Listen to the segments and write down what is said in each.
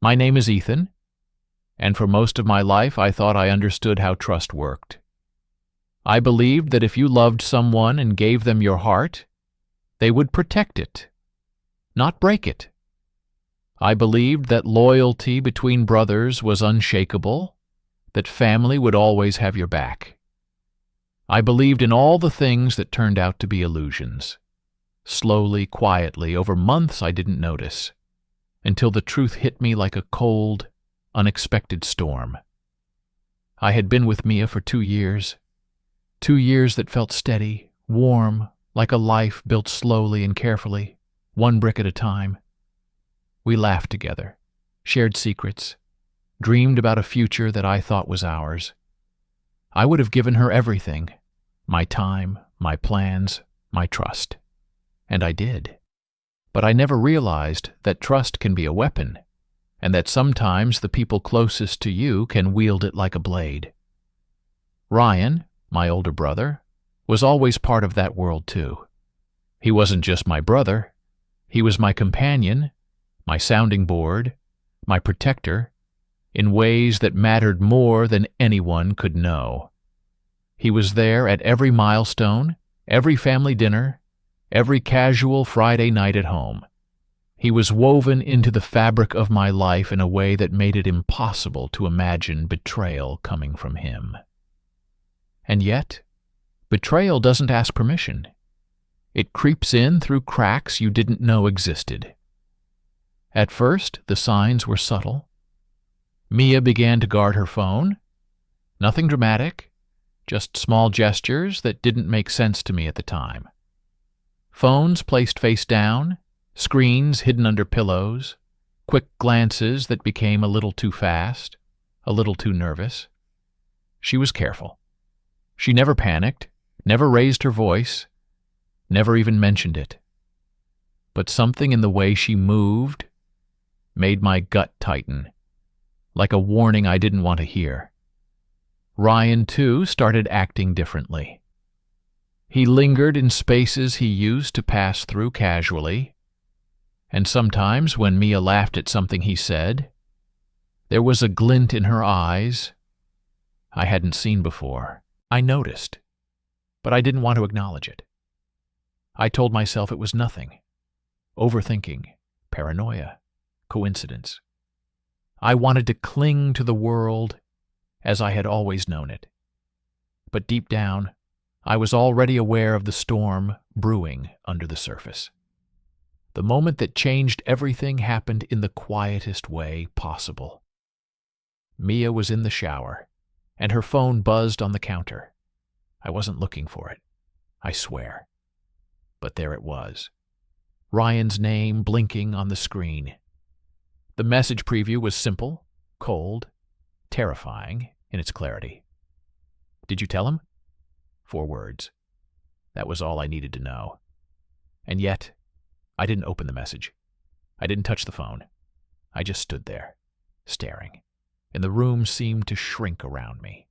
My name is Ethan, and for most of my life I thought I understood how trust worked. I believed that if you loved someone and gave them your heart, they would protect it, not break it. I believed that loyalty between brothers was unshakable, that family would always have your back. I believed in all the things that turned out to be illusions. Slowly, quietly, over months I didn't notice, until the truth hit me like a cold, unexpected storm. I had been with Mia for 2 years. 2 years that felt steady, warm, like a life built slowly and carefully, one brick at a time. We laughed together, shared secrets, dreamed about a future that I thought was ours. I would have given her everything, my time, my plans, my trust. And I did. But I never realized that trust can be a weapon, and that sometimes the people closest to you can wield it like a blade. Ryan, my older brother, was always part of that world too. He wasn't just my brother, he was my companion, my sounding board, my protector, in ways that mattered more than anyone could know. He was there at every milestone, every family dinner, every casual Friday night at home. He was woven into the fabric of my life in a way that made it impossible to imagine betrayal coming from him. And yet, betrayal doesn't ask permission. It creeps in through cracks you didn't know existed. At first, the signs were subtle. Mia began to guard her phone. Nothing dramatic, just small gestures that didn't make sense to me at the time. Phones placed face down, screens hidden under pillows, quick glances that became a little too fast, a little too nervous. She was careful. She never panicked, never raised her voice, never even mentioned it. But something in the way she moved made my gut tighten, like a warning I didn't want to hear. Ryan, too, started acting differently. He lingered in spaces he used to pass through casually, and sometimes when Mia laughed at something he said, there was a glint in her eyes I hadn't seen before. I noticed, but I didn't want to acknowledge it. I told myself it was nothing. Overthinking, paranoia, coincidence. I wanted to cling to the world as I had always known it. But deep down, I was already aware of the storm brewing under the surface. The moment that changed everything happened in the quietest way possible. Mia was in the shower, and her phone buzzed on the counter. I wasn't looking for it, I swear. But there it was, Ryan's name blinking on the screen. The message preview was simple, cold, terrifying in its clarity. "Did you tell him?" 4 words. That was all I needed to know. And yet, I didn't open the message. I didn't touch the phone. I just stood there, staring, and the room seemed to shrink around me.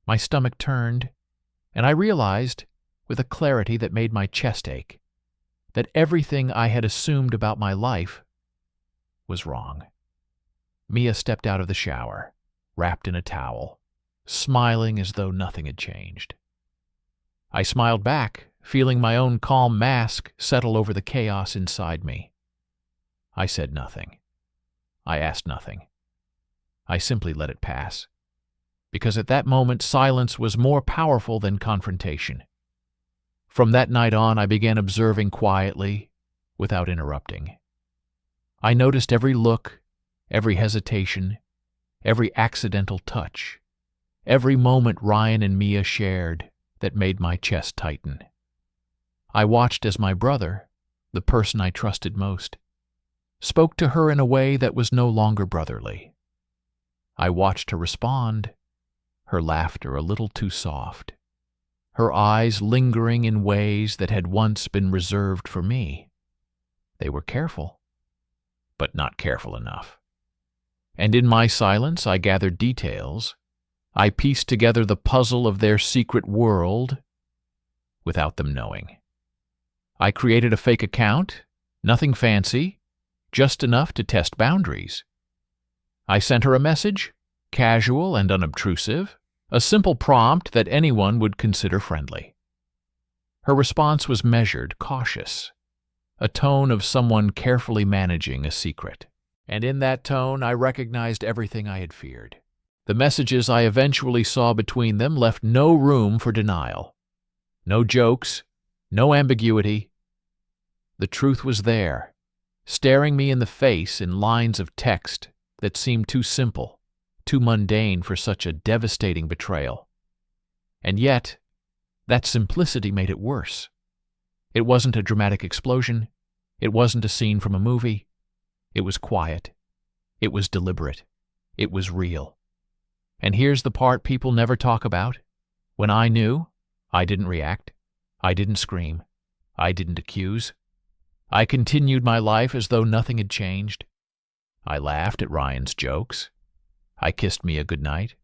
My stomach turned, and I realized, with a clarity that made my chest ache, that everything I had assumed about my life was wrong. Mia stepped out of the shower, wrapped in a towel, smiling as though nothing had changed. I smiled back, feeling my own calm mask settle over the chaos inside me. I said nothing. I asked nothing. I simply let it pass, because at that moment silence was more powerful than confrontation. From that night on, I began observing quietly, without interrupting. I noticed every look, every hesitation, every accidental touch, every moment Ryan and Mia shared that made my chest tighten. I watched as my brother, the person I trusted most, spoke to her in a way that was no longer brotherly. I watched her respond, her laughter a little too soft, her eyes lingering in ways that had once been reserved for me. They were careful, but not careful enough. And in my silence I gathered details. I pieced together the puzzle of their secret world without them knowing. I created a fake account, nothing fancy, just enough to test boundaries, I sent her a message, casual and unobtrusive, a simple prompt that anyone would consider friendly. Her response was measured, cautious, a tone of someone carefully managing a secret. And in that tone, I recognized everything I had feared. The messages I eventually saw between them left no room for denial. No jokes, no ambiguity. The truth was there, staring me in the face in lines of text that seemed too simple, too mundane for such a devastating betrayal. And yet, that simplicity made it worse. It wasn't a dramatic explosion. It wasn't a scene from a movie. It was quiet. It was deliberate. It was real. And here's the part people never talk about. When I knew, I didn't react. I didn't scream. I didn't accuse. I continued my life as though nothing had changed. I laughed at Ryan's jokes. I kissed Mia goodnight.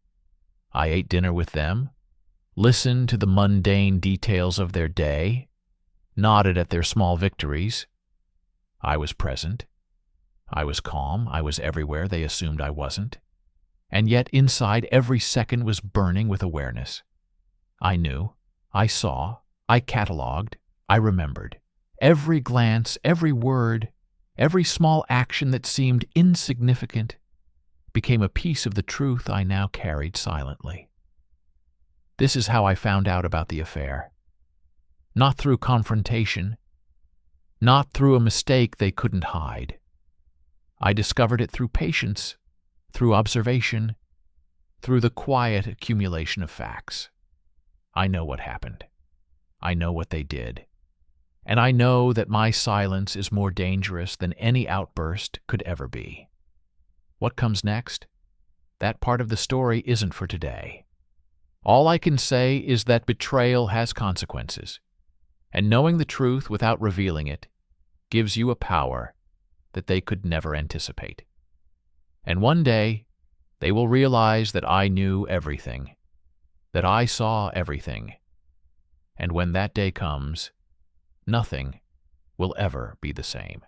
I ate dinner with them, listened to the mundane details of their day, nodded at their small victories. I was present. I was calm. I was everywhere they assumed I wasn't. And yet inside every second was burning with awareness. I knew. I saw. I catalogued. I remembered. Every glance, every word, every small action that seemed insignificant became a piece of the truth I now carried silently. This is how I found out about the affair. Not through confrontation, not through a mistake they couldn't hide. I discovered it through patience, through observation, through the quiet accumulation of facts. I know what happened. I know what they did. And I know that my silence is more dangerous than any outburst could ever be. What comes next? That part of the story isn't for today. All I can say is that betrayal has consequences, and knowing the truth without revealing it gives you a power that they could never anticipate. And one day, they will realize that I knew everything, that I saw everything. And when that day comes, nothing will ever be the same.